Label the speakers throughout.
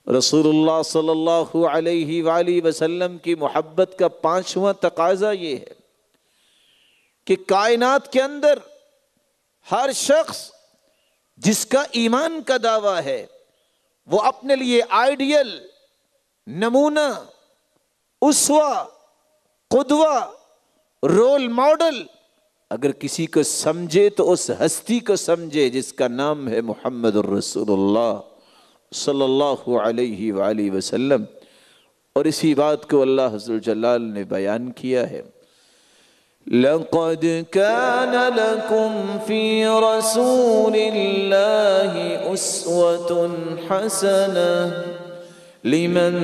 Speaker 1: رسول اللہ صلی اللہ علیہ وآلہ وسلم کی محبت کا 5واں تقاضا یہ ہے کہ کائنات کے اندر ہر شخص جس کا ایمان کا دعویٰ ہے وہ اپنے لیے آئیڈیل، نمونہ، اسوہ، قدوہ، رول ماڈل اگر کسی کو سمجھے تو اس ہستی کو سمجھے جس کا نام ہے محمد الرسول اللہ صلی اللہ علیہ وآلہ وسلم۔ اور اسی بات کو اللہ عز و جلال نے بیان کیا ہے، لَقَدْ كَانَ لَكُمْ فِي رَسُولِ اللَّهِ أُسْوَةٌ حَسَنَةٌ لِمَنْ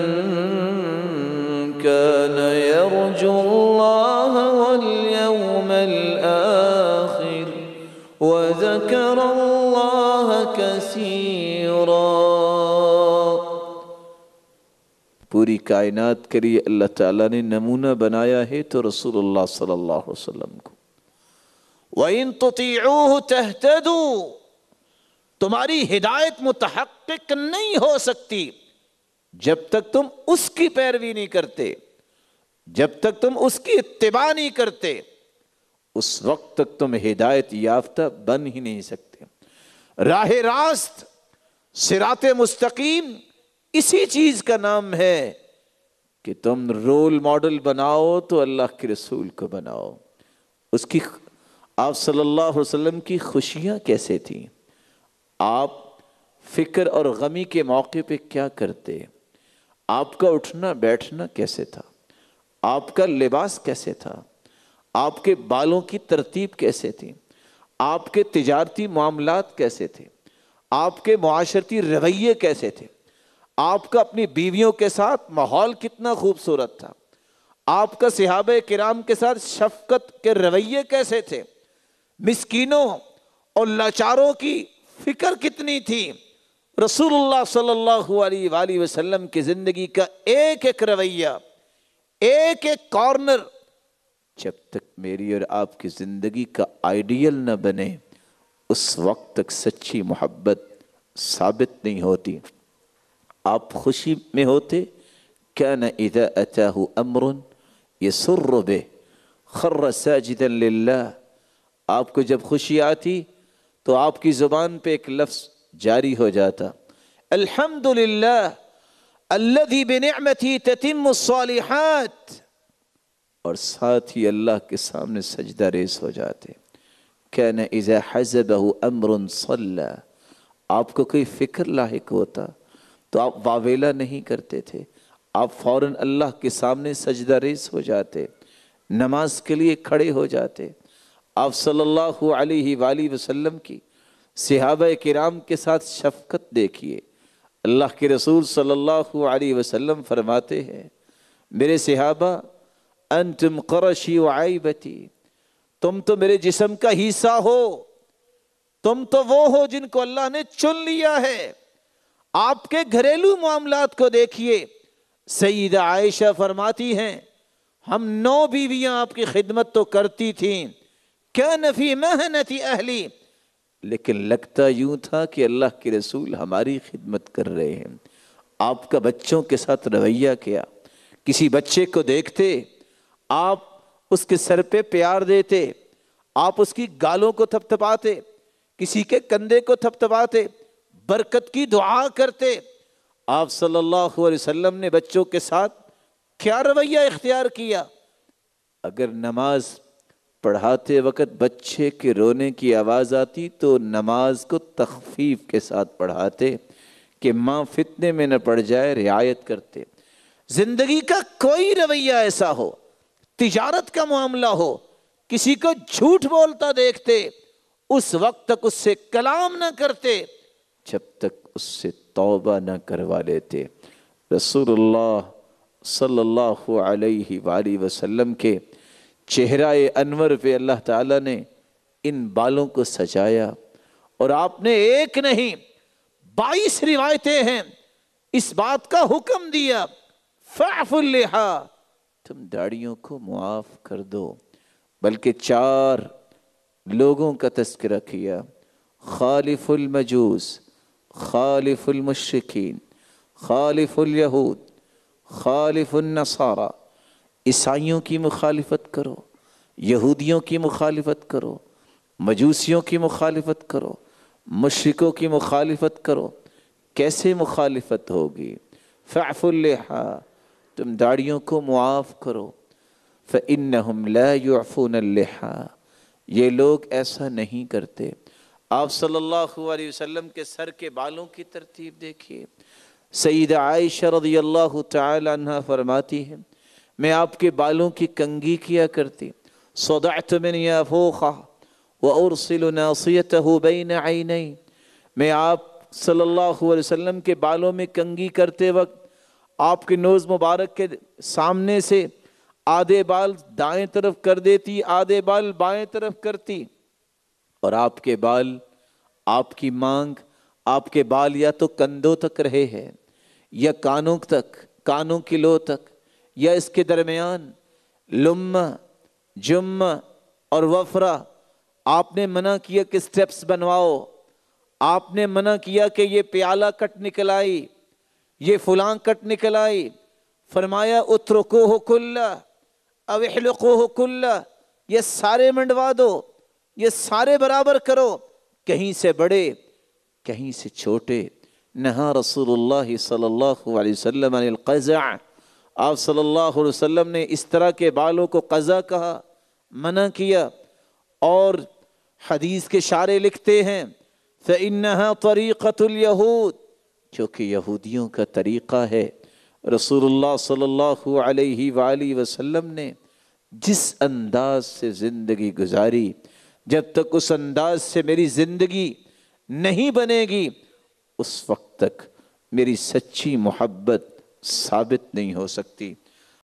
Speaker 1: كَانَ يَرْجُو اللَّهَ وَالْيَوْمَ الْآخِرَ وَذَكَرَ اللَّهَ كَثِيرًا۔ پوری کائنات کے لیے اللہ تعالیٰ نے نمونہ بنایا ہے تو رسول اللہ صلی اللہ علیہ وسلم کو۔ وَإِن تُطِيعُوهُ تَهْتَدُوا، تمہاری ہدایت متحقق نہیں ہو سکتی جب تک تم اس کی پیروی نہیں کرتے، جب تک تم اس کی اتباع نہیں کرتے، اس وقت تک تم ہدایت یافتہ بن ہی نہیں سکتے۔ راہ راست، صراط مستقیم اسی چیز کا نام ہے کہ تم رول ماڈل بناؤ تو اللہ کے رسول کو بناؤ۔ اس کی آپ صلی اللہ علیہ وسلم کی خوشیاں کیسے تھیں، آپ فکر اور غمی کے موقع پہ کیا کرتے، آپ کا اٹھنا بیٹھنا کیسے تھا، آپ کا لباس کیسے تھا، آپ کے بالوں کی ترتیب کیسے تھی، آپ کے تجارتی معاملات کیسے تھے، آپ کے معاشرتی رویے کیسے تھے، آپ کا اپنی بیویوں کے ساتھ ماحول کتنا خوبصورت تھا، آپ کا صحابہ کرام کے ساتھ شفقت کے رویے کیسے تھے، مسکینوں اور لاچاروں کی فکر کتنی تھی۔ رسول اللہ صلی اللہ علیہ وآلہ وسلم کی زندگی کا ایک ایک رویہ، ایک ایک کارنر جب تک میری اور آپ کی زندگی کا آئیڈیل نہ بنے اس وقت تک سچی محبت ثابت نہیں ہوتی۔ آپ خوشی میں ہوتے، كَانَ إِذَا أَتَاهُ أَمْرٌ يَسُرُّ بِهِ خَرَّ سَاجِدًا لِلَّهِ، آپ کو جب خوشی آتی تو آپ کی زبان پہ ایک لفظ جاری ہو جاتا، الحمدللہ الذی بنعمتہ تتم الصالحات، اور ساتھ ہی اللہ کے سامنے سجدہ ریز ہو جاتے۔ كَانَ إِذَا حَزَبَهُ أَمْرٌ صَلَّى، آپ کو کوئی فکر لاحق ہوتا تو آپ واویلا نہیں کرتے تھے، آپ فوراً اللہ کے سامنے سجدہ ریز ہو جاتے، نماز کے لیے کھڑے ہو جاتے۔ آپ صلی اللہ علیہ وآلہ وسلم کی صحابہ کرام کے ساتھ شفقت دیکھیے۔ اللہ کے رسول صلی اللہ علیہ وسلم فرماتے ہیں، میرے صحابہ انتم قرشی وعیبتی، تم تو میرے جسم کا حصہ ہو، تم تو وہ ہو جن کو اللہ نے چن لیا ہے۔ آپ کے گھریلو معاملات کو دیکھیے، سیدہ عائشہ فرماتی ہیں ہم 9 بیویاں آپ کی خدمت تو کرتی تھیں، كَانَ فِي مَهْنَةِ أَهْلِي، لیکن لگتا یوں تھا کہ اللہ کے رسول ہماری خدمت کر رہے ہیں۔ آپ کا بچوں کے ساتھ رویہ کیا، کسی بچے کو دیکھتے آپ اس کے سر پہ پیار دیتے، آپ اس کی گالوں کو تھپتھپاتے، کسی کے کندھے کو تھپتھپاتے، برکت کی دعا کرتے۔ آپ صلی اللہ علیہ وسلم نے بچوں کے ساتھ کیا رویہ اختیار کیا؟ اگر نماز پڑھاتے وقت بچے کے رونے کی آواز آتی تو نماز کو تخفیف کے ساتھ پڑھاتے کہ ماں فتنے میں نہ پڑ جائے، رعایت کرتے۔ زندگی کا کوئی رویہ ایسا ہو، تجارت کا معاملہ ہو، کسی کو جھوٹ بولتا دیکھتے اس وقت تک اس سے کلام نہ کرتے جب تک اس سے توبہ نہ کروا لیتے۔ رسول اللہ صلی اللہ علیہ وآلہ وسلم کے چہرہ انور پہ اللہ تعالیٰ نے ان بالوں کو سجایا، اور آپ نے ایک نہیں 22 روایتیں ہیں اس بات کا حکم دیا، فَاعْفُ اللِّحَا، تم داڑھیوں کو معاف کر دو۔ بلکہ 4 لوگوں کا تذکرہ کیا، خالف المجوس، خالف المشرکین، خالف الیہود، خالف النصارى، عیسائیوں کی مخالفت کرو، یہودیوں کی مخالفت کرو، مجوسیوں کی مخالفت کرو، مشرکوں کی مخالفت کرو۔ کیسے مخالفت ہوگی؟ فاعفوا اللحى، تم داڑھیوں کو معاف کرو۔ فإنهم لا يعفون اللحى، یہ لوگ ایسا نہیں کرتے۔ آپ صلی اللہ علیہ وسلم کے سر کے بالوں کی ترتیب دیکھیے۔ سیدہ عائشہ رضی اللہ تعالی عنہ فرماتی ہیں میں آپ کے بالوں کی کنگھی کیا کرتی، صدعت من یافوخہ وارسل ناصیتہ بین عینی، میں آپ صلی اللہ علیہ وسلم کے بالوں میں کنگھی کرتے وقت آپ کے نوز مبارک کے سامنے سے آدھے بال دائیں طرف کر دیتی، آدھے بال بائیں طرف کرتی، اور آپ کے بال، آپ کی مانگ، آپ کے بال یا تو کندھوں تک رہے ہیں یا کانوں تک، کانوں کی لو تک، یا اس کے درمیان لمہ، جمہ اور وفرہ۔ آپ نے منع کیا کہ سٹیپس بنواؤ، آپ نے منع کیا کہ یہ پیالہ کٹ نکل آئی، یہ فلاں کٹ نکل آئی۔ فرمایا اترکوہ کلہ او احلقوہ کلہ، یہ سارے منڈوا دو، یہ سارے برابر کرو، کہیں سے بڑے کہیں سے چھوٹے۔ نہا رسول اللہ صلی اللہ علیہ وسلم عن القزع، آپ صلی اللہ علیہ وسلم نے اس طرح کے بالوں کو قزع کہا، منع کیا۔ اور حدیث کے شارح لکھتے ہیں فَإِنَّهَا طَرِيقَةُ الْيَهُودِ، کیونکہ یہودیوں کا طریقہ ہے۔ رسول اللہ صلی اللہ علیہ وآلہ وسلم نے جس انداز سے زندگی گزاری، جب تک اس انداز سے میری زندگی نہیں بنے گی اس وقت تک میری سچی محبت ثابت نہیں ہو سکتی۔